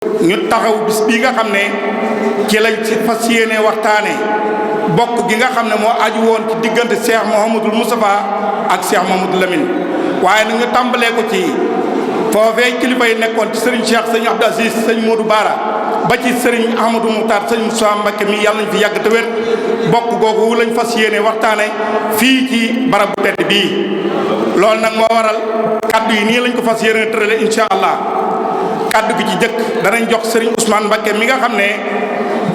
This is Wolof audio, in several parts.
ñu taxaw bis bii nga xam ne ci lañ ci fas yéene waxtaane bokk gi nga xam ne moo aju woon ci diggante Cheikh Mouhamadul Moustapha ak Cheikh Mouhamadou Lamine waaye nag ñu tàmbalee ko ci foofee kilifa yi nekkoon ci sëriñ Cheikh sëñ Abdou Aziz sëñ Modou Bara ba ci sëriñ Ahmadou Moukhtar sëñ Moussa Mbacké mi yàlla nañ fi yàgg te wér bokk googu lañ fas yéene waxtaane fii ci barab bu tedd bii loolu nag moo waral kaddu yi nii lañ ko fas yéene tërale incha allah kaddu gi ci jëkk danañ jox sëriñ Ousmane Mbacké mi nga xam ne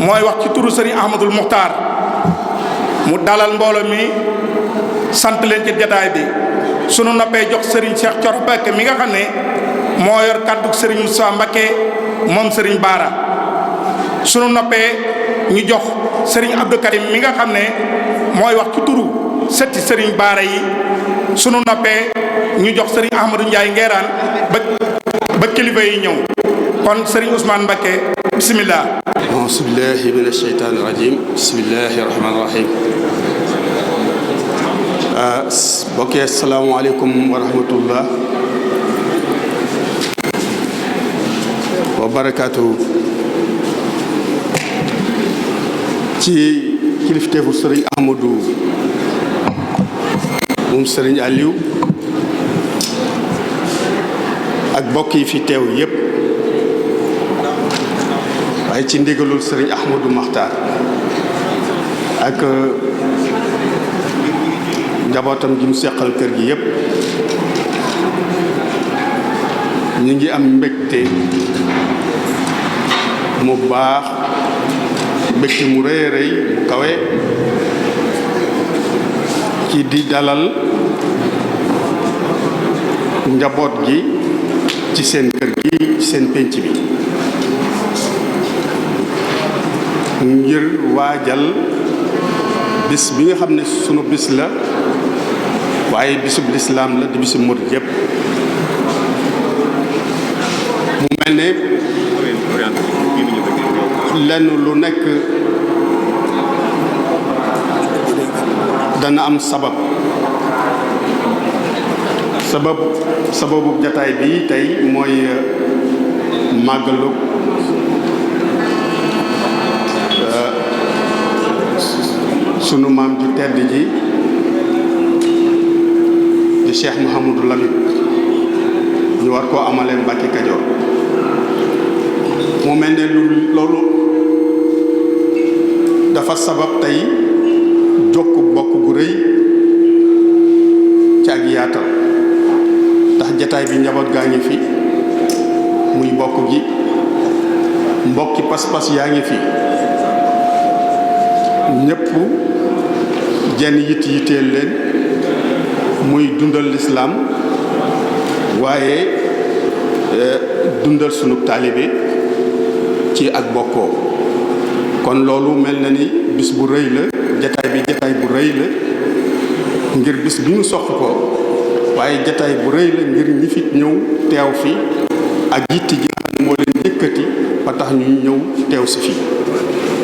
mooy wax ci turu sëriñ Ahmadou Moukhtar mu dalal mbooloo mi sant leen ci jataay bi sunu noppee jox sëriñ Cheikh Thioro Mbacké mi nga xam ne moo yor kaddu sëriñ Moussa Mbacké moom sëriñ Bara sunu noppee ñu jox sëriñ Abdou Karim mi nga xam ne mooy wax ci turu setti sëriñ Bara yi sunu noppee ñu jox sëriñ Ahmadou Ndiaye Nguerane ba kilifa yi ñëw kon sëriñ Ousmane Mbacké bismillah. auzu billahi mina shaytaani rajim bismillahi rahmaani rahim. mbokk yi asalaamaaleykum wa rahmatullah wa barakaatu. ci kilifteefu sëriñ Ahmadou moom sëriñ Aliou ak mbokk yi fi teew yépp waaye ci ndigalul sëriñ Ahmadou Makhtar ak njabootam gi mu seqal kër gi yépp ñu ngi am mbégte mu baax mbégte mu rëy a rëy mu kawe ci di dalal njaboot gi ci seen kër gi ci seen pénc bi ngir waajal bis bi nga xam ne sunu bis la waaye bisub lislaam la di bisub murid yépp mu mel ne lenn lu nekk dana am sababu jataay bi tey mooy màggalu sunu maam ju tedd ji di Cheikh Mouhamadou Lamine ñu war koo amalee Mbàkke Kajoor mu mel ne loolu dafa sabab tey jokk bokk gu rëy ci ak yaatal ndax jataay bi njaboot gaa ngi fi muy bokk gi mbokki pas-pas yaa ngi fi ñépp jenn yitteel leen muy dundal lislaam waaye dundal sunu taalibe ci ak bokkoo kon loolu mel na ni bis bu rëy la jataay bu rëy la ngir bis bi ñu soxla ko waaye jataay bu rëy la ngir ñi fi ñëw teew fi ak yitti ji nga xam ne moo leen yëkkati ba tax ñu ñëw teew si fii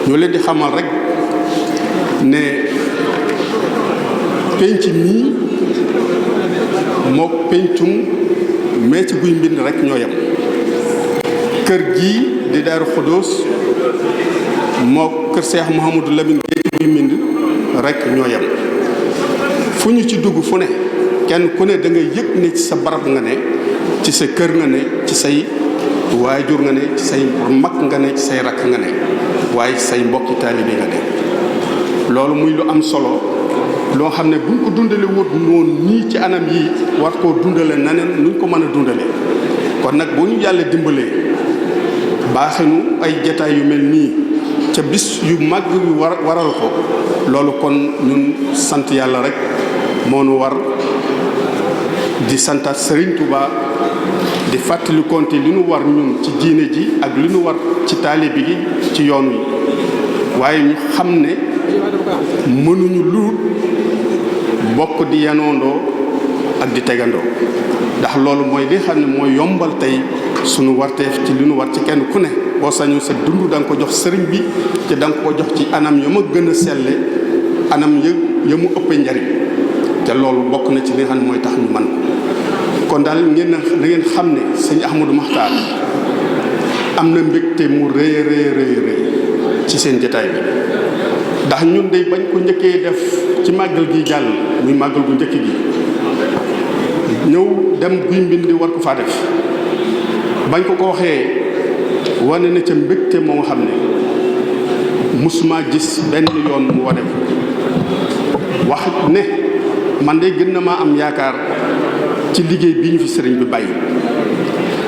ñu leen di xamal rek ne penc mii moo pencum mee ci guy mbind rek ñoo yem kër gii di Daaru Xudoos moo kër Cheikh Mouhamadou Lamine Gueye guy mbind rek ñoo yem fu ñu ci dugg fu ne kenn ku ne da ngay yëg ne ci sa barab nga ne ci sa kër nga ne ci say waajur nga ne ci say mag nga ne ci say rakk nga ne waaye ci say mbokki taalibe nga ne loolu muy lu am solo loo xam ne buñ ko dundale wut noonu nii ci anam yi war koo dundale naneen nuñ ko mën a dundale kon nag bu ñu yàlla dimbalee baaxenu ay jataay yu mel nii ca bis yu mag yu waral ko loolu kon ñun sant yàlla rek moo nu war di santaat Serigne Touba di fàttali konte li nu war ñun ci diine ji ak li nu war ci taalibe gi ci yoon wi waaye ñu xam ne mënuñu lu bokk di yanoondoo ak di tegandoo ndax loolu mooy li xam ne mooy yombal tey sunu warteef ci li nu war ci kenn ku ne boo sañu sa dund da nga ko jox sëriñ bi te da nga ko jox ci anam ya ma gën a selle anam ya mu ëppee njariñ te loolu bokk na ci li nga xam ne mooy tax ñu man kon daal na ngeen xam ne sëñ Ahmadou Makhtar am na mbégte mu rëy ci seen jataay bi ndax ñun de bañ ko njëkkee def ci màggal gi jàll muy màggal gu njëkk gi ñëw dem Guy Mbind war ko faa def bañ ko waxee wane na ca mbégte moo nga xam ne musuma gis benn yoon mu wane ko wax ne man de gën na maa am yaakaar ci liggéey bi ñu fi sëriñ bi bàyyi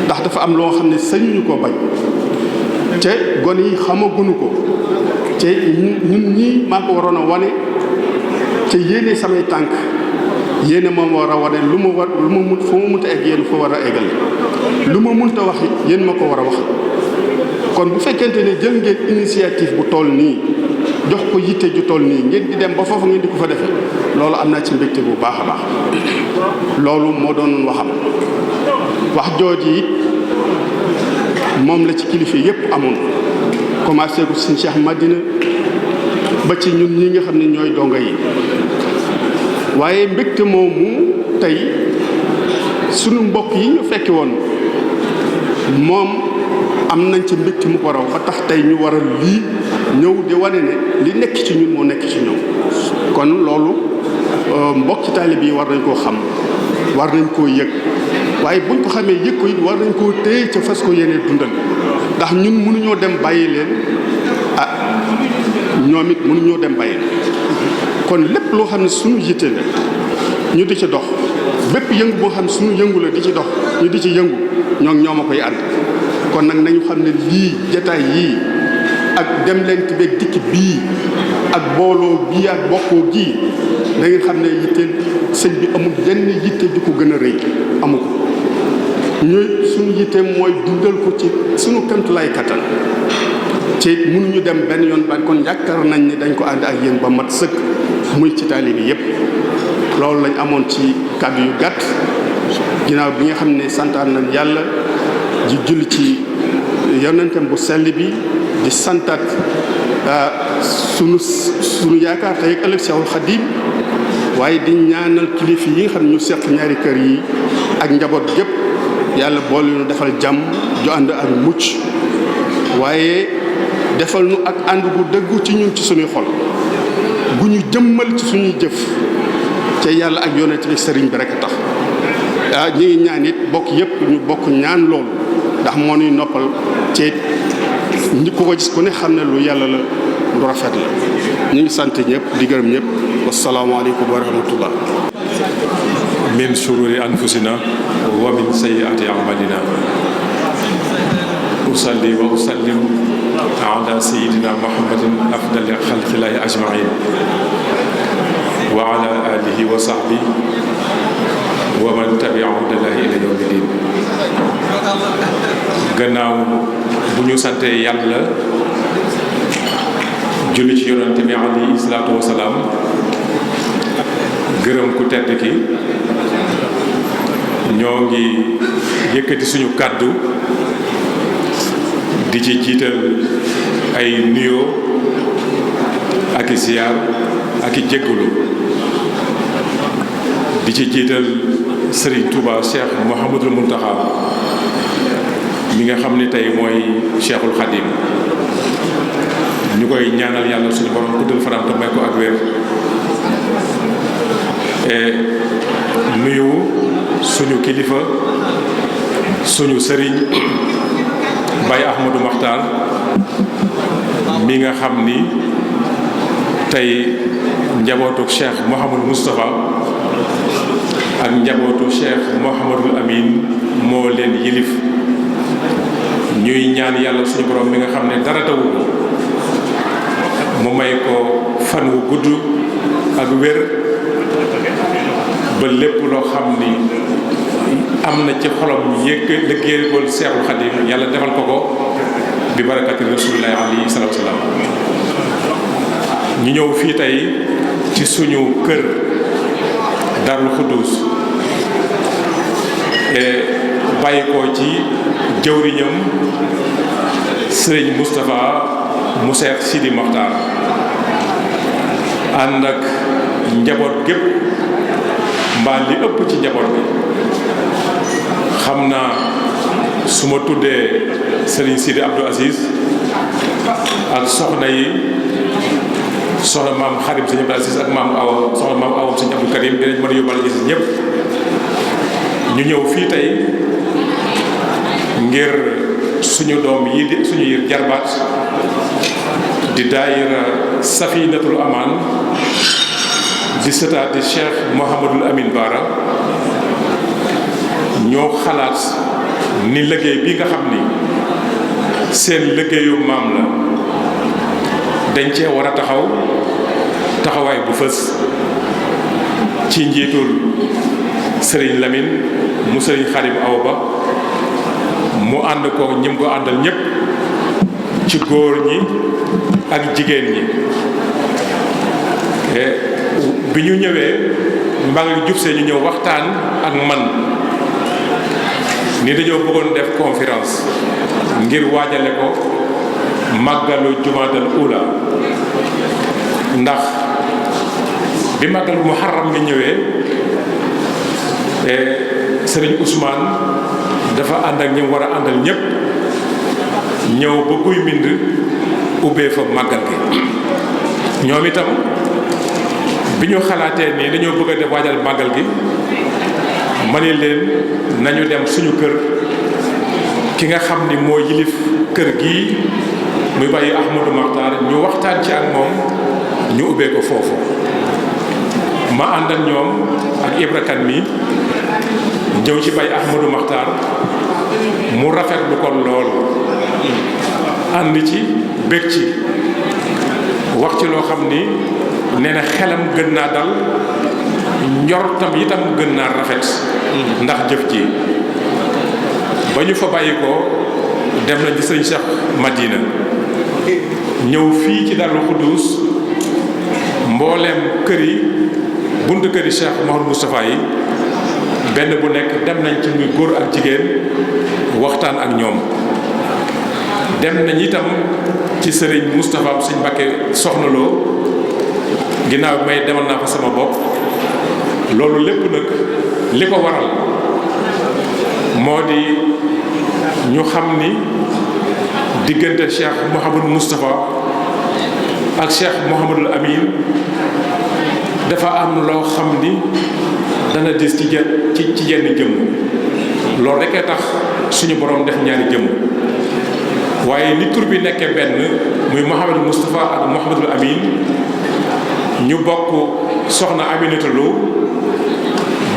ndax dafa am loo xam ne sañuñu koo bañ te gone yi xamaguñu ko te ñun ñii maa ko waroon a wane te yéene samay tànk yéene moom war a wane lu ma mun fu ma mënta egg yéen fa war a eggal lu ma mënta wax it yéen ma ko war a wax kon bu fekkente ne jël ngeen initiative bu toll nii jox ko yitte ju toll nii ngeen di dem ba foofu ngeen di ko fa defee loolu am naa ci mbégte bu baax a baax loolu moo doon waxam wax jooji it moom la ci kilifa yépp amoon commencé ko Sëñ Cheikh Madina ba ci ñun ñi nga xam ne ñooy donga yi waaye mbégte moomu tey sunu mbokk yi ñu fekke woon moom am nañ ci mbégte mu ko raw ba tax tey ñu waral lii ñëw di wane ne li nekk ci ñun moo nekk ci ñoom kon loolu mbokki taalib yi war nañ koo xam war nañ koo yëg waaye buñ ko xamee yëg ko it war nañ koo téye ca fas ko yéene dundal ndax ñun mënuñoo dem bàyyi leen ñoom it mënuñoo dem bàyyi leen kon lépp loo xam ne suñu yitte la ñu di ci dox bépp yëngu boo xam ne suñu yëngu la di ci dox ñu di ci yëngu ñoo ma koy ànd kon nag nañu xam ne lii jataay yii ak dem leen ti beeg dikk bii ak booloo bii ak bokkoo gii da ngeen xam ne yitte sëñ bi amul benn yitte ju ko gën a rëy amu ko ñuy suñu yitte mooy dundal ko ci suñu kantulaay kattan ci mënuñu dem benn yoon ba kon yaakaar nañ ni dañ ko ànd ak yéen ba mat sëkk muy ci taalibe bi yépp loolu lañ amoon ci kàddu yu gàtt ginnaaw bi nga xam ne santaan nañ yàlla di julli ci yonentam bu sell bi di santaat sunu yaakaar tey ak ëllëg Seexul Xadiim waaye di ñaanal kilifa yi nga xam ne ñu seq ñaari kër yi ak njaboot gépp yàlla boole ñu defal jàmm ju ànd ak mucc waaye defal nu ak ànd gu dëggu ci ñun ci suñuy xol gu ñu jëmmal ci suñuy jëf te yàlla ak yonent bi sëriñ bi rek a tax ñi ngi ñaan it bokk yépp ñu bokk ñaan loolu ndax moo ñuy noppal ci ñi ku ko gis ku ne xam ne lu yàlla la lu rafet la ñu ngi sant ñëpp di gërëm ñëpp wasalaamaaleykum wa rahmatullah min shururi anfusina wa min sayyiati a'malina usalli wa usallim ala sayyidina muhammadin afdali xalqillahi ajmain wa ala alihi wa sahbihi wa man tabi'ahum ila yawmi din gannaaw bu ñu sante yàlla julli ci yonente bi alayhi salaatu wasalaam gërëm ku tedd ki ñoo ngi yëkkati suñu kàddu di ci jiital ay nuyoo ak i siyaar ak i jéggulu di ci jiital Serigne Touba Cheikh Mouhamadul Mountakha mi nga xam ne tey mooy Cheikhul Khadim ñu koy ñaanal yàlla suñu borom guddal faram te may ko ak wér nuyu suñu kilifa suñu sëriñ Baye Ahmadou Makhtar mi nga xam ni tey njabootu Cheikh Mouhamadou Moustapha ak njabootu Cheikh Mouhamadou Amine moo leen yilif ñuy ñaan yàlla suñu borom mi nga xam ne dara tawu ko mu may ko fan wu gudd ak wér ba lépp loo xam ni am na ci xolam yëg liggéeyal Seexul Xadim yàlla defal ko ko bi barakati rasulillahi alayhi salaatu salaam ñu ñëw fii tey ci suñu kër Darou Khoudoss bàyyi ko ci jëwriñam Sëriñ Moustapha mu Seex Sidi Mokhtar ànd ak njaboot gépp mbaa li ëpp ci njaboot bi xam naa su ma tuddee Serigne Sidi Abdou Aziz ak soxna yi soxna maam Xarim Sëñ Abdou Aziz ak maam Awa soxna maam Awa Sëñ Abdou Karim dinañ mën a yóbbal gis ñëpp ñu ñëw fii tey ngir suñu doom yi di suñu yir jarbaat di daayira Safinatul Aman di sëtaat di Cheikh Mouhamadul Amin Bara ñoo xalaat ni liggéey bi nga xam ni seen liggéeyu maam la dañ cee war a taxawaay bu fës ci njiitul Serigne Lamine mu Serigne Xadim Awa Ba mu ànd ko ñim ko àndal ñépp ci góor ñi ak jigéen ñi bi ñu ñëwee mbaa jub see ñu ñëw waxtaan ak man ni dañoo bëggoon def conférence ngir waajale ko màggalu jumaadal ula ndax bi màggalu muharram mi ñëwee Serigne Ousmane dafa ànd ak ñi war a àndal ñépp ñëw ba Guy Mbind ubbee fa màggal gi ñoom itam bi ñu xalaatee ni dañoo bëgg a def waajal màggal gi ma ni leen nañu dem suñu kër ki nga xam ni moo yilif kër gi muy bàyyi Ahmadou Makhtar ñu waxtaan ci ak moom ñu ubbee ko foofu ma ànd ak ñoom ak Ibra Kane mi ñëw ci bàyyi Ahmadou Makhtar mu rafetlu ko lool ànd ci bég ci wax ci loo xam ni nee na xelam gën naa dal njortam itam gën naa rafet ndax jëf ji ba ñu fa bàyyi ko dem nañ ci sëñ Cheikh Madina ñëw fii ci Darou Khoudoss mbooleem kër yi buntu kër yi Cheikh Mouhamadou Moustapha yi benn bu nekk dem nañ ci muy góor ak jigéen waxtaan ak ñoom dem nañ itam ci sëriñ Moustapha sëñ Mbàkke Soxna Lo ginnaaw bi may demal naa fa sama bopp loolu lépp nag li ko waral moo di ñu xam ni diggante Cheikh Mouhamadou Moustapha ak Cheikh Mouhamadul Amin dafa am loo xam ni dana dis ci jenn jëmm loolu rekk a tax suñu borom def ñaari jëmm waaye ni tur bi nekkee benn muy Mouhamadou Moustapha ak Mouhamadul Amin ñu bokk soxna Aminata Lo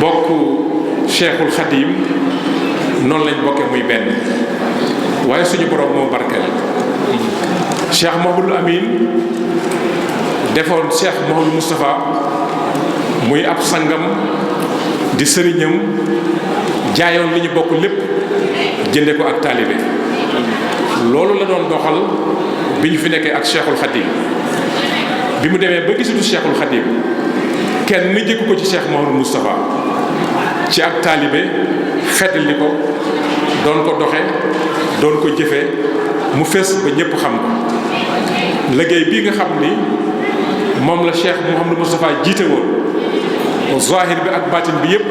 bokk Cheikhul Khadim noonu lañ bokkee muy benn waaye suñu borom moo barkeel Cheikh Mouhamadul Amin defoon Cheikh Mouhamadou Moustapha muy ab sangam di sëriñam jaayoon li ñu bokk lépp jënde ko ak taalibe loolu la doon doxal bi ñu fi nekkee ak Cheikhul Khadim bi mu demee ba gisatu Cheikhul Khadim kenn ni jëkku ko ci Cheikh Mouhamadou Moustapha ci ak taalibe feddali ko doon ko doxe doon ko jëfe mu fés ba ñépp xam ko liggéey bii nga xam ni moom la Cheikh Mouhamadou Moustapha jiite woon zahir bi ak baatin bi yépp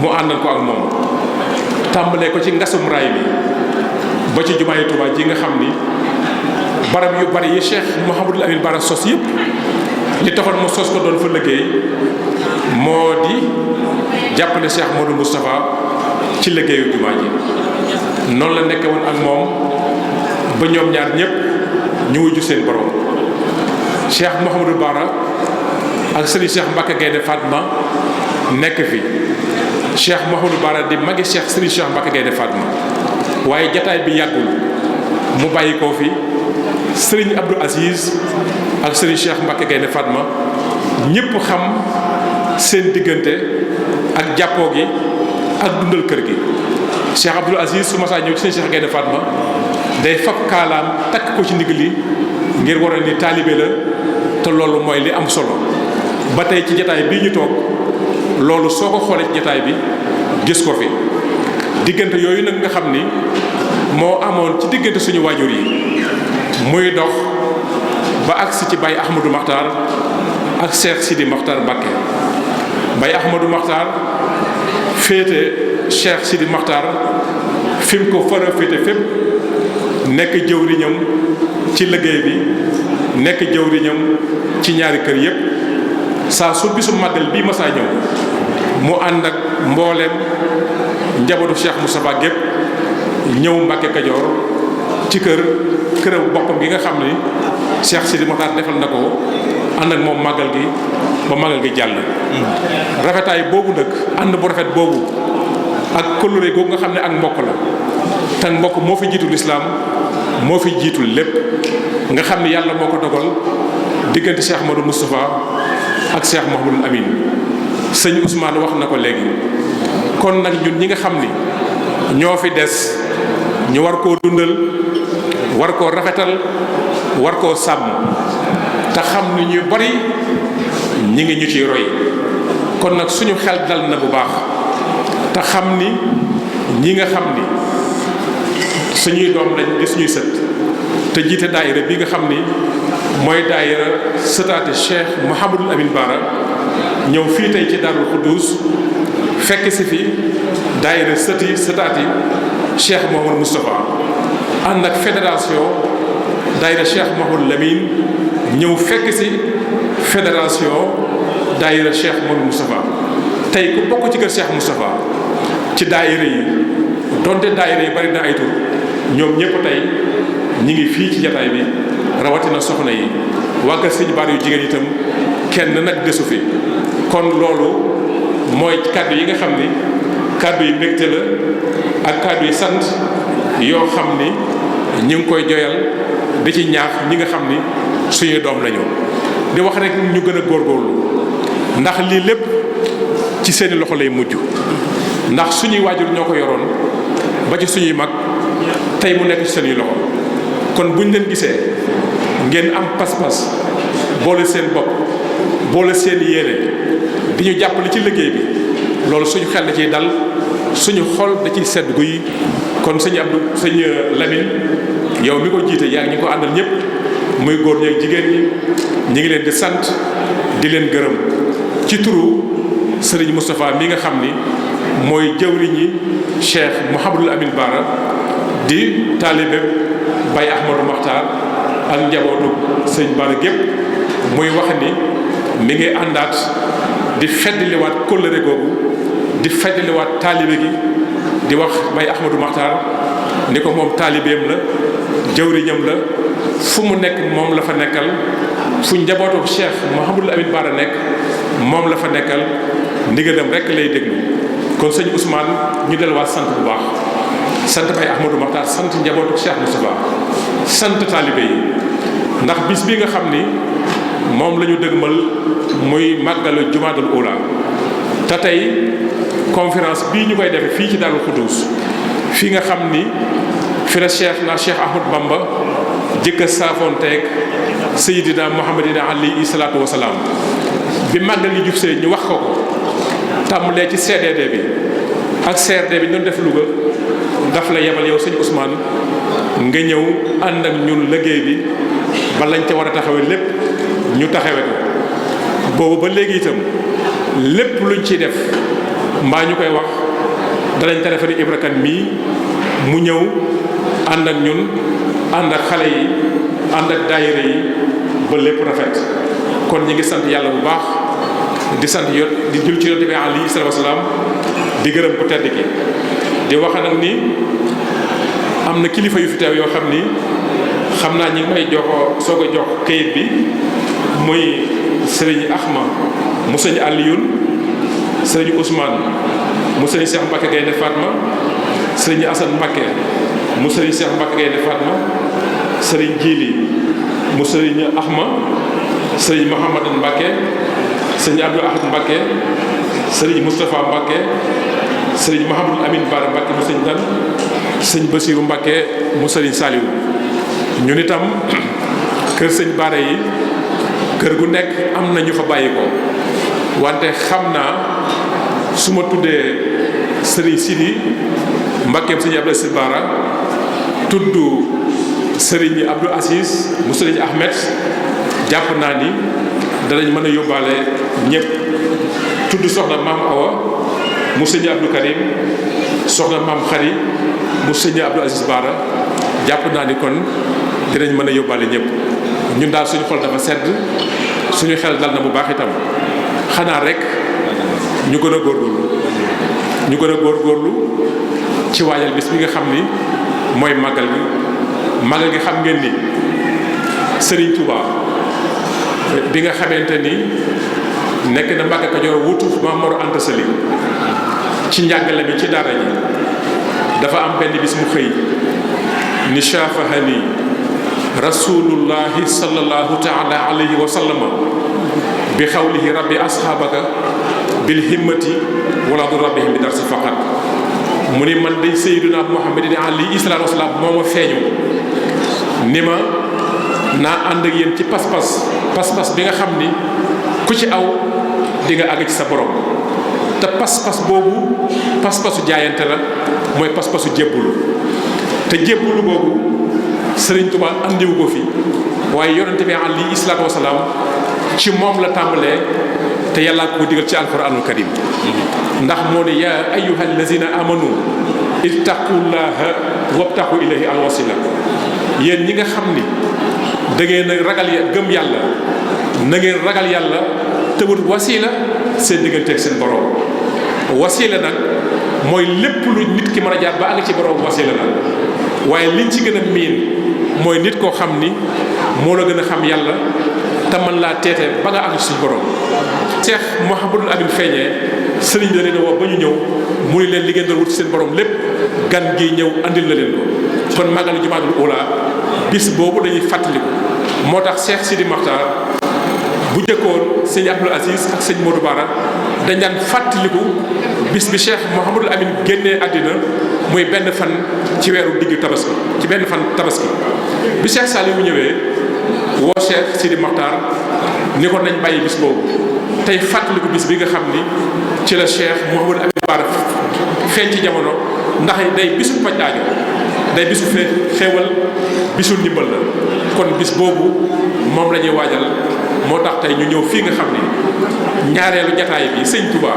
mu àndal ko ak moom tàmbalee ko ci ngasum raay bi ba ci jumaay Tuubaa ji nga xam ni barab yu bari yi Cheikh Mouhamadul Amin Bara sos yépp li taxoon mu sos ko doon fa liggéey moo di jàppale Cheikh Mouhamadou Moustapha ci liggéeyu jumaa ji noonu la nekke woon ak moom ba ñoom ñaar ñépp ñu wujju seen borom Cheikh Mouhamadou Bara ak Serigne Cheikh Mbacke Gaynde Fatma nekk fi Cheikh Mouhamadou Bara di magi Cheikh Serigne Cheikh Mbacke Gaynde Fatma waaye jataay bi yàggul mu bàyyi koo fi Serigne Abdou Aziz ak Serigne Cheikh Mbacke Gaynde Fatma ñépp xam seen diggante ak jàppoo gi ak dundal kër gi Cheikh Abdou Aziz su ma saa ñëw ci Serigne Cheikh Gaynde Fatma day fab kaalaam takk ko ci ndigg li ngir waral ni taalibe la te loolu mooy li am solo ba tey ci jataay bii ñu toog loolu soo ko xoolee ci jataay bi gis ko fi diggante yooyu nag nga xam ni moo amoon ci diggante suñu waajur yi muy dox ba agsi ci Baye Ahmadou Makhtar ak Cheikh Sidi Makhtar Mbacké Baye Ahmadou Makhtar féete Cheikh Sidi Makhtar fi mu ko fara féete fépp nekk jëwriñam ci liggéey bi nekk jëwriñam ci ñaari kër yépp saa su bisu màggal bii masaa ñëw mu ànd ak mbooleem njabootu Cheikh Moustapha gépp ñëw Mbàkke Kajoor ci këram boppam gi nga xam ni Cheikh Sidi Mokhtar defal na ko ànd ak moom màggal gi ba màggal gi jàll rafetaay boobu nag ànd bu rafet boobu ak kóllëre googu nga xam ne ak mbokk la te mbokk moo fi jiitu lislaam moo fi jiitu lépp nga xam ni yàlla moo ko dogal diggante Cheikh Modou Moustapha ak Cheikh Mouhamadoul Amine sëñ Ousmane wax na ko léegi kon nag ñun ñi nga xam ni ñoo fi des ñu war koo dundal war koo rafetal war koo sàmm te xam ni ñu bari ñi ngi ñu ciy roy kon nag suñu xel dal na bu baax te xam ni ñi nga xam ni suñuy doom lañ di suñuy sët te jiite daayira bi nga xam ni mooy daayira sëtaati Cheikh Mouhamadoul Amine Bara ñëw fii tey ci Darou Khoudoss fekk si fi daayira sëtaati Cheikh Mouhamadoul Moustapha ànd ak fédération daayira Cheikh Mouhamadoul Amine ñëw fekk si fédération daayira Cheikh Mouhamadoul Moustapha tey ku bokk ci kër Cheikh Moustapha ci daayira yi donte daayira yi bari na ay tur ñoom ñëpp tey ñi ngi fii ci jataay bi rawatina soxna yi waa kër Sëñ Bara yu jigéen itam kenn nag desu fi kon loolu mooy kàddu yi nga xam ni kàddu yi mbégte la ak kàddu yi sant yoo xam ni ñi ngi koy joyal di ci ñaax ñi nga xam ni suñuy doom lañu di wax rek ñu gën a góorgóorlu ndax lii lépp ci seeni loxo lay mujj ndax suñuy waajur ñoo ko yoroon ba ci suñuy mag tey mu nekk ci seeni loxo kon buñ leen gisee ngeen am pas-pas boole seen bopp boole seen yéene di ñu jàppale ci liggéey bi loolu suñu xel da ciy dal suñu xol da ciy sedd guy kon sëñ Abdou sëñ Lamine yow mi ko jiite yaa ngi ñu ko àndal ñëpp muy góor ñi ak jigéen ñi ñi ngi leen di sant di leen gërëm ci turu Serigne Moustapha mi nga xam ni mooy jëwriñi Cheikh Mouhamadoul Amine Bara di taalibe Baye Ahmadou Makhtar ak njabootu sëñ Bara gépp muy wax ni mi ngi àndaat di feddliwaat kóllëre googu di feddliwaat taalibe gi di wax Baye Ahmadou Makhtar ni ko moom taalibeem la jëwriñam la fu mu nekk moom la fa nekkal fu njabootu Cheikh Mouhamadoul Amine Bara nekk moom la fa nekkal ndigalam rek lay déglu kon sëñ Ousmane ñu delluwaat sant bu baax sant Baye Ahmadou Makhtar sant njabootu Cheikh Moustapha sant taalibe yi ndax bis bi nga xam ni moom la ñu dëgmal muy màggalu Jumaadul Ula te tey conférence bii ñu koy defee fii ci Darou Khoudoss fii nga xam ni fi la Cheikh Ahmadou Bamba jëkk a saafoonteeg Seydina Muhammadina alayhi salaatu wasalaam bi màggal yi jub see ñu wax ko tàmbalee ci CDD bi ak CRD bi ñu doon def Louga daf la yebal yow sëñ Ousmane nga ñëw ànd ak ñun liggéey bi ba lañ ca war a taxawee lépp ñu taxawe ko boobu ba léegi itam lépp luñ ciy def mbaa ñu koy wax danañ téléphone Ibra Kane mii mu ñëw ànd ak ñun ànd ak xale yi ànd ak daayira yi ba lépp rafet kon ñi ngi sant yàlla bu baax di sant di jul ci yonent bi alayhi salaatu wasalaam di gërëm ko tedd ki di wax nag ni am na kilifa yu fi teew yoo xam ni xam naa ñi ngi may soog a jox kayit bi muy sëriñ Axma mu sëñ Aliyun sëriñ Ousmane mu sëriñ Cheikh Mbacke Gaynde Fatma sëriñ Assane Mbacke mu sëriñ Cheikh Mbacke Gaynde Fatma sëriñ Jili mu sëriñ Axma sëriñ Mouhamadan Mbacke sëriñ Abdou Ahad Mbacke sëriñ Moustapha Mbacke sëriñ Mouhamadoul Amine Bara Mbacke mu sëriñ Dan sëriñ Bassirou Mbacke mu sëriñ Saliou ñun itam kër sëñ Bara yi kër gu nekk am na ñu fa bàyyi ko wante xam naa su ma tuddee sëriñ Sidi Mbackeem sëriñ Abdou Aziz Bara tudd sëriñ Abdou Aziz mu sëriñ Ahmed jàpp naa ni danañ mën a yóbbaale ñëpp tudd soxna Maam Awa mu sëriñ Abdou Karim soxna maam Xari mu sëñ Abdou Aziz Bara jàpp naa ni kon dinañ mën a yóbbaale ñëpp ñun daal suñu xol dafa sedd suñu xel dal na bu baax itam xanaa rek ñu gën a góorgóorlu ci waajal bis bi nga xam ni mooy màggal gi xam ngeen ni Serigne Touba bi nga xamante ni nekk na Mbàkke Kajoor wutu Maam Mor Anta Sali ci njàngale mi ci daara ji dafa am benn bis mu xëy ni shafahani rasulullahi sallallahu taala alayhi wa sallama bi xawlihi rabbi asxaabaka bil himmati wala du rabbihim bi darsi faqat mu ni man day sayyiduna muhammadin alayhi salaatu wasalaam moo ma feeñu ni ma naa ànd ak yéen ci pas-pas bi nga xam ni ku ci aw di nga àgg ci sa borom te pas-pas boobu pas-pasu jaayante la mooy pas-pasu jébbulu te jébbulu boobu Sëriñ Tuubaa andiwu ko fi waaye yonente bi alayhi salaatu wasalaam ci moom la tàmbalee te yàllaa ko digal ci alquranul karim ndax moo ne yaa ayyuhal lazina amanu ittaqullaha wabtaqu ilayhi alwasila yéen ñi nga xam ni da ngeen a ragal gëm yàlla na ngeen ragal yàlla te wut wasila seen digganteeg seen borom wasila nag mooy lépp lu nit ki mën a jaar ba àgg ci borom wasila la waaye liñ ci gën a miin mooy nit koo xam ni moo la gën a xam yàlla te mën laa teete ba nga àgg ci suñu borom. Cheikh Mouhamadul Amin feeñee sëriñ da leen a woo ba ñu ñëw mu ni leen li ngeen doon wut ci seen borom lépp gan gi ñëw andil na leen ko kon màggalu Jumaadul Ula bis boobu dañuy fàttaliku moo tax Cheikh Sidi Makhtar bu jëkkoon sëñ Abdou Aziz ak sëñ Modou Bara dañ daan fàttaliku bis bi Cheikh Mouhamadul Amin génnee àddina muy benn fan ci weeru diggu tabaski ci benn fan tabaski bi Cheikh Saliou bu ñëwee woo Cheikh Sidi Makhtar ni ko nañ bàyyi bis boobu tey fàttaliku bis bi nga xam ni ci la Cheikh Mouhamadul Amin Bara feeñ ci jamono ndax day bisu faj aajo day bisu xéewal bisu ndimbal la kon bis boobu moom la ñuy waajal moo tax tey ñu ñëw fii nga xam ni ñaareelu jataay bi sëñ Touba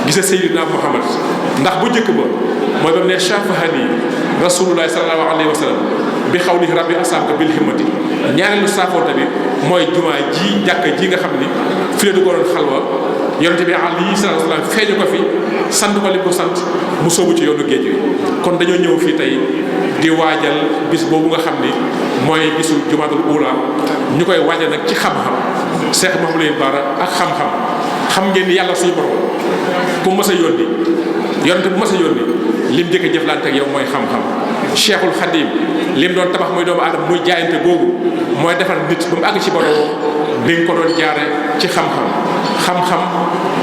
gisa Seydina Muhammad ndax bu njëkk ba mooy ba mu ne shafahani rasulullahi sallallahu alayhi wa sallam bi xawlihi rabbi asabka bil himmati ñaareelu saafoonte bi mooy jumaa ji jàkka ji nga xam ni fi la duggoon xalwa yonente bi alayhi salaatu wasalaam feeñu ko fi sant ko li ko sant mu soobu ci yoonu géej wi kon dañoo ñëw fii tey di waajal bis boobu nga xam ni mooy bisu Jumaadul Ula ñu koy waajal nag ci xam-xam Cheikh Mouhamadou Bara ak xam ngeen ni yàlla suñu borom ku mës a yónni yonente bu mës a yónni lim jëkk a jëflante ak yow mooy xam-xam Cheikhul Khadim lim doon tabax mooy doomu aadama muy jaayante googu mooy defar nit ba mu àgg ci borom bi nga ko doon jaare ci xam-xam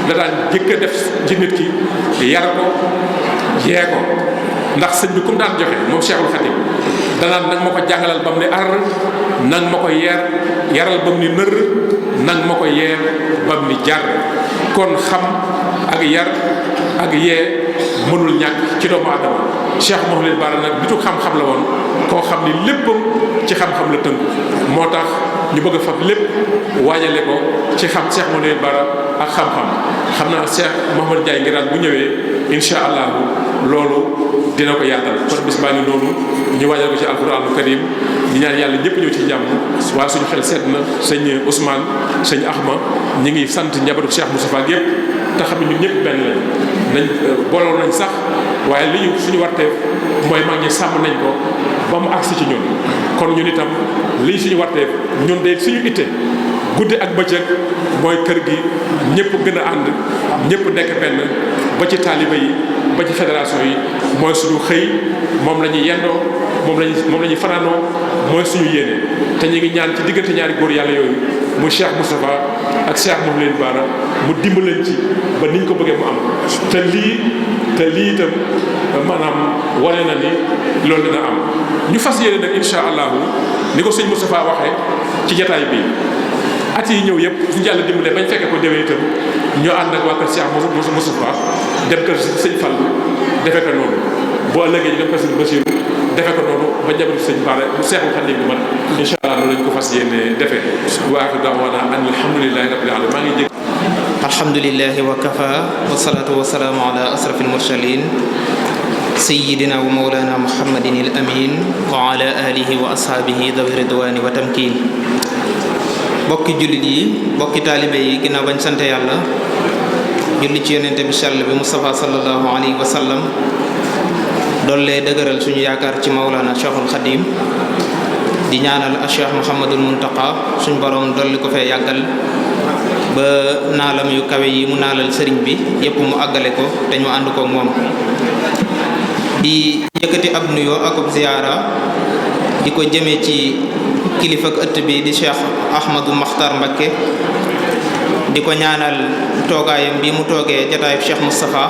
la daan jëkk a def ci nit ki yar ko yee ko ndax sëñ bi ku mu daan joxe moom Cheikhul Khadim danaan nag ma ko jàngalal ba mu ne ar nag ma ko yaral ba mu ni nër nag ma ko yeer ba mu ni jar kon xam ak yar ak yee mënul ñàkk ci doomu aadama Cheikh Mouhamadou Bara nag nitu xam-xam la woon koo xam ni léppam ci xam-xam la tënku moo tax ñu bëgg a fab lépp waajale ko ci xam Cheikh Mouhamadou Bara ak xam naa Cheikh Mouhamadou Ndiaye ngir bu ñëwee incha allahu loolu dina ko yaatal kon bis baa ngi noonu ñu waajal ko ci alquranul karim di ñaan yàlla ñëpp ñëw ci jàmm waaye suñu xel sedd na sëñ Ousmane sëñ Ahma ñi ngi sant njabootu Cheikh Moustapha yëpp te xam ne ñun ñëpp benn nañ booloon nañ sax waaye li ñu suñu warteef mooy mag ñi sàmm nañ ko ba mu agsi ci ñun kon ñun itam lii suñu warteef ñun de suñu itte guddi ak bëccëg mooy kër gi ñëpp gën a ànd ñëpp nekk benn ba ci taaliba yi ba ci fédération yi mooy suñu xëy moom la ñuy yendoo moom la ñuy fanaanoo mooy suñu yéene te ñu ngi ñaan ci diggante ñaari góor yàlla yooyu mu Cheikh Moustapha ak Cheikh Mouhamadou Bara mu dimbaleen ci ba niñ ko bëggee mu am te lii itam maanaam wane na ni loolu dina am ñu fas yéene nag incha allahu ni ko sëñ Moustapha waxee ci jataay bi at yi ñëw yëpp suñu yàlla dimbalee bañ fekkee ko déwén itam ñoo ànd ak waa kër Cheikh Moustapha dem kër sëñ Fall defee ko noonu boo ëllëgee ñu dem kër sëñ Bachir defee ko noonu ba jabar sëñ Bara bu Seexul Xadiim bi man incha allah loolu lañ ko fas yéene defee wa aaxiru da'waanaa an alhamdulillahi rabbil aalamiin maa ngi jég alhamdulillahi wa kafa wa salaatu wa salaamu ala asrafil mursalin sayyidina wa mawlana muhammadin al amin wa ala alihi wa ashaabihi dawi ridwani wa tamkin. bokki jullit yi, bokki taalibe yi, ginnaaw bañ sante yàlla julli ci yonente bi sell bi Mustafa sallallahu alayhi wa sallam doollee dëgëral suñu yaakaar ci mawlana Cheikhul Khadim di ñaanal Cheikh Mouhamadul Muntaqa suñ borom dolli ko fee yàggal ba naalam yu kawe yi mu naalal sëriñ bi yépp mu àggale ko te ñu ànd ko moom. di yëkkati ab nuyoo ak ab ziyaara di ko jëmee ci kilifa ak ëtt bi di Cheikh Ahmadou Makhtar Mbacké di ko ñaanal toogaayam bi mu toogee jataayub Cheikh Moustapha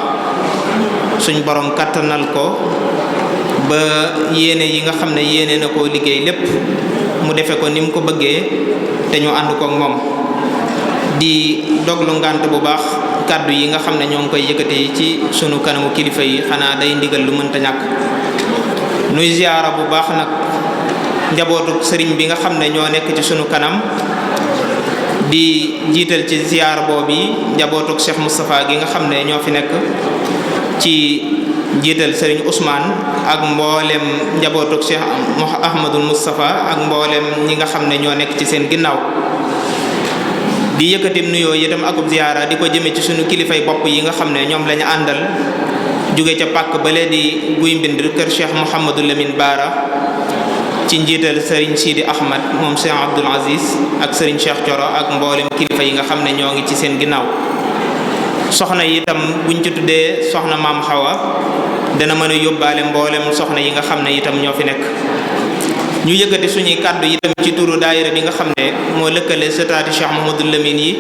suñ borom kattanal ko ba yéene yi nga xam ne yéene na koo liggéey lépp mu defe ko ni mu ko bëggee te ñu ànd ko moom. di doglu ngànt bu baax kàddu yi nga xam ne ñoo ngi koy yëkkati ci sunu kanamu kilifa yi, xanaa day ndigal lu mënta ñàkk. nuy ziyaara bu baax nag njabootu sëriñ bi nga xam ne ñoo nekk ci sunu kanam, di jiital ci ziyaar boobu njabootu Cheikh Moustapha gi nga xam ne ñoo fi nekk ci jiital sëriñ Ousmane ak mboolem njabootu Cheikh Ahmadul Moustapha ak mboolem ñi nga xam ne ñoo nekk ci seen ginnaaw. di yëkkatim nuyoo itam akub ziyaara di ko jëme ci sunu kilifay bopp yi nga xam ne ñoom lañu àndal jóge ca pàkk bale di guy mbind kër Cheikh Mouhamadou Lamine Bara ci njiital Serigne Sidi Ahmad moom Cheikh Abdoul Aziz ak Serigne Cheikh Thioro ak mboolem kilifa yi nga xam ne ñoo ngi ci seen ginnaaw. soxna yi itam buñ ci tuddee soxna maam Xawa dana mën a yóbbaale mboolem soxna yi nga xam ne itam ñoo fi nekk. ñu yëkkati suñuy kàddu itam ci turu daayira bi nga xam ne moo lëkkale sëtaati Cheikh Mouhamadou Lamine yi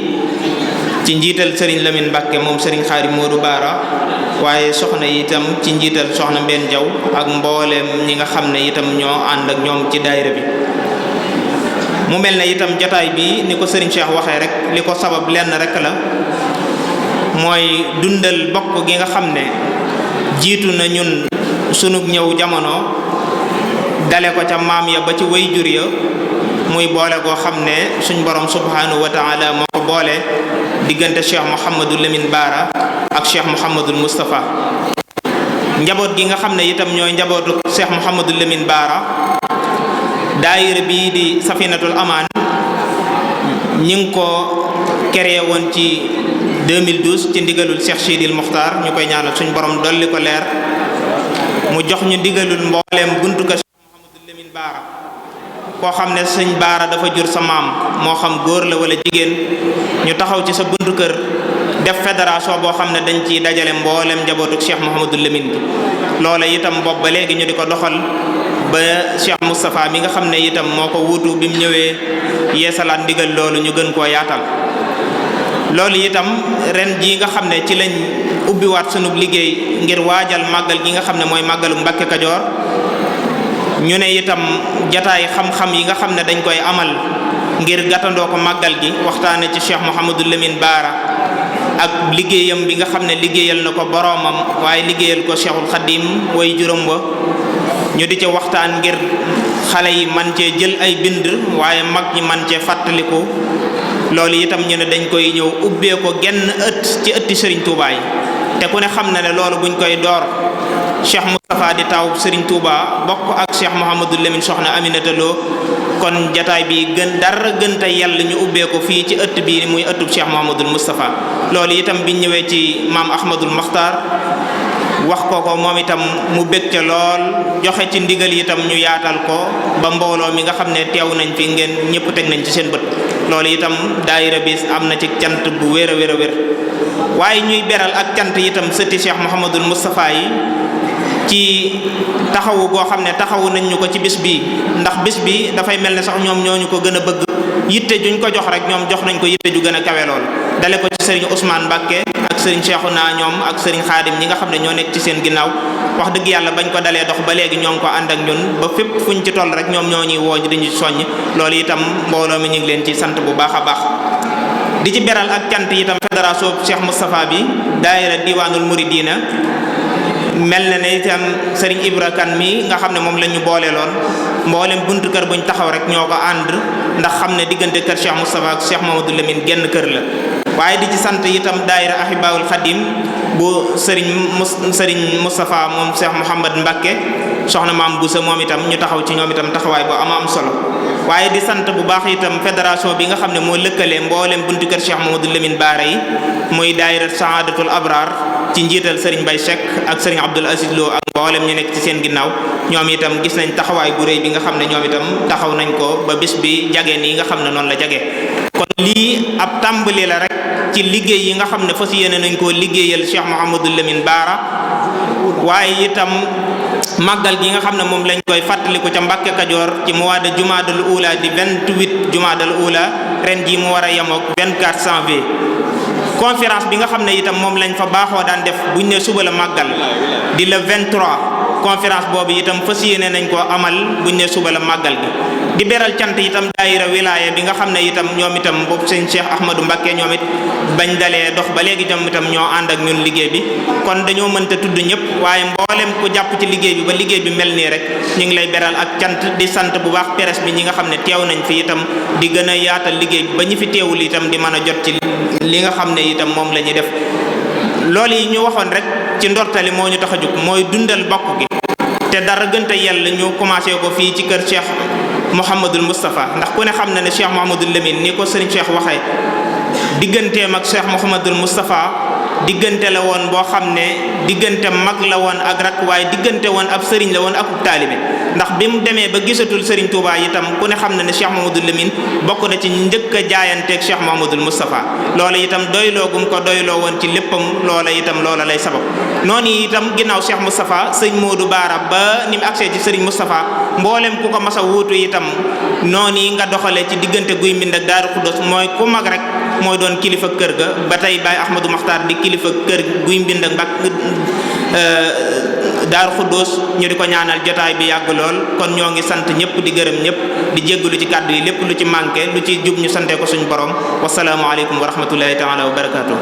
ci njiital Serigne Lamine Mbacké moom Serigne Khadim Modou Bara, waaye soxna yi itam ci njiital soxna Mbène Diaw ak mbooleem ñi nga xam ne itam ñoo ànd ak ñoom ci daayira bi. mu mel ne itam jotaay bi ni ko Serigne Cheikh waxee rek li ko sabab lenn rek la, mooy dundal bokk gi nga xam ne jiitu na ñun sunug ñëw jamono dale ko ca maam ya ba ci way jur ya, muy boole goo xam ne suñ borom subhanahu wa taala moo ko boole diggante Cheikh Mouhamadou Lamine Bara ak Cheikh Mouhamadul Moustapha. njaboot gi nga xam ne itam ñooy njabootu Cheikh Mouhamadou Lamine Bara, daayira bii di Safinatul Amaan ñi ngi ko créé woon ci 2012 ci ndigalul Cheikh Sidil Mokhtar, ñu koy ñaanal suñ borom dolli ko leer, mu jox ñu ndigalul mbooleem buntu ka Baara koo xam ne sëñ Baara dafa jur sa maam moo xam góor la wala jigéen, ñu taxaw ci sa buntu kër def fédération boo xam ne dañ ciy dajale mboolem njabootu Cheikh Mouhamadou Lamine bi. loola itam bopp ba léegi ñu di ko doxal ba Cheikh Moustapha mi nga xam ne itam moo ko wuutu bi mu ñëwee yeesalaat ndigal loolu ñu gën koo yaatal. loolu itam ren jii nga xam ne ci lañ ubbiwaat sunub liggéey ngir waajal màggal gi nga xam ne mooy màggalu Mbàkke Kajoor, ñu ne itam jataay xam-xam yi nga xam ne dañ koy amal ngir gàttandoo ko màggal gi, waxtaane ci Cheikh Mouhamadou Lamine Bara ak liggéeyam bi nga xam ne liggéeyal na ko boroomam waaye liggéeyal ko Cheikhul Khadim way juróom wa, ñu di ca waxtaan ngir xale yi man cee jël ay bind waaye mag ñi man cee fàttaliku. loolu itam ñu ne dañ koy ñëw ubbee ko genn ëtt ci ëtti Serigne Touba yi, te ku ne xam na ne loolu buñ koy door Cheikh Moustapha di taw Serigne Touba bokk ak Cheikh Mouhamadou Lamine soxna Aminata Lo, kon jataay bi dara gën te yàlla ñu ubbee ko fii ci ëtt bi muy ëttub Cheikh Mouhamadou Moustapha. loolu itam biñ ñëwee ci maam Ahmadul Makhtar wax ko moom itam mu bég ca lool, joxe ci ndigal itam ñu yaatal ko ba mbooloo mi nga xam ne teew nañ fi ngeen ñëpp teg nañ ci seen bët. loolu itam daayira bi am na ci cant bu wér a wér a wér, waaye ñuy beral ak cant itam sëtti Cheikh Mouhamadul Moustapha yi ci taxawu goo xam ne taxawu nañ ñu ko ci bis bi, ndax bis bi dafay mel ne sax ñoom ñoo ñu ko gën a bëgg, yitte juñ ko jox rek ñoom jox nañ ko yitte ju gën a kawe lool. dale ko ci Serigne Ousmane Mbacké ak Serigne Cheikhouna ñoom ak Serigne Khadim ñi nga xam ne ñoo nekk ci seen ginnaaw, wax dëgg yàlla bañ ko dalee dox ba léegi ñoo ngi ko ànd ak ñun ba fépp fuñ ci toll rek ñoom ñoo ñuy woo dañu soññ. loolu itam mbooloo mi ñu ngi leen ci sant bu baax a baax. di ci beral ak cant itam fédération Cheikh Moustapha bi, daayira Diwaanul Muridina, mel na ne itam Serigne Ibra Kane mi nga xam ne moom la ñu booleeloon, mboolem buntu kër buñ taxaw rek ñoo ko ànd, ndax xam ne diggante kër Cheikh Moustapha ak Cheikh Mouhamadou Lamine genn kër la. waaye di ci sant itam daayira Ahibaul Khadim bu Serigne Moustapha moom Cheikh Mouhamad Mbacké soxna maam Boussa moom itam ñu taxaw ci ñoom itam taxawaay bu am solo waaye di sant bu baax itam fédération bi nga xam ne moo lëkkale mboolem buntu kër Cheikh Mamadou Lamine Bara yi muy daayira Saadatul Abrar ci njiital Serigne Baye Cheikh ak Serigne Abdoul Aziz Lo ak mboolem ñu nekk ci seen ginnaaw ñoom itam gis nañ taxawaay bu rëy bi nga xam ne ñoom itam taxaw nañ ko ba bis bi jage nii nga xam ne noonu la jage kon lii ab tàmbali la rek ci liggéey yi nga xam ne fas yéene nañ koo liggéeyal Cheikh Mouhamadou Lamine Bara waaye itam màggal gi nga xam ne moom lañ koy fàttaliku ca Mbàkke Kajoor ci mois de Jumaadal Ula di 28 Jumaadal Ula ren jii mu war a yemook 24 janvier conférence bi nga xam ne itam moom lañ fa baaxoo daan def buñ ne suba la màggal di le 23 conférence boobu itam fas yéene nañ koo amal buñ ne suba la màggal gi di beral cant itam daayira wilaaya bi nga xam ne itam ñoom itam boobu sëñ Cheikh Ahmadou Mbacké ñoom it bañ dalee dox ba léegi ñoom itam ñoo ànd ak ñun liggéey bi kon dañoo mënta tudd ñëpp waaye mboolem ku jàpp ci liggéey bi ba liggéey bi mel nii rek ñu ngi lay beral ak cant di sant bu baax presse bi ñi nga xam ne teew nañ fi itam di gën a yaatal liggéey bi ba ñi fi teewul itam di mën a jot ci li nga xam ne itam moom la ñuy def loolu yi ñu waxoon rek ci ndortali moo ñu tax a jóg mooy dundal bokk gi te dara gënta yàlla ñu commencé ko fii ci kër Cheikh Mouhamadul Moustapha ndax ku ne xam na ne Cheikh Mouhamadul Lamine ni ko sëriñ Cheikh waxee digganteem ak Cheikh Mouhamadul Moustapha diggante la woon boo xam ne diggante mag la woon ak rak waaye diggante woon ab sëriñ la woon akub taalibe ndax bi mu demee ba gisatul sëriñ Touba itam ku ne xam na ne Cheikh Mouhamadul Lamine bokk na ci njëkk a jaayanteeg Cheikh Mouhamadul Moustapha loola itam doyloo gum ko doyloo woon ci léppam loola itam loola lay sabab noonu itam ginnaaw Cheikh Moustapha sëñ Modou Bara ba ni mu agsee ci sëriñ Moustapha mboolem ku ko mas a wuutu itam noonu yi nga doxalee ci diggante Guy Mbind ak Daaru Xuddoos mooy ku mag rek mooy doon kilifa kër ga ba tey Baye Ahmadou Makhtar di kilifa kër Guy Mbind ak Daaru Xuddoos ñu di ko ñaanal jotaay bi yàgg lool kon ñoo ngi sant ñëpp di gërëm ñëpp di jéggalu ci kàddu yi lépp lu ci manqué lu ci jub ñu sante ko suñu borom wasalaamu aleykum wa rahmatullahi taala wa barakatuh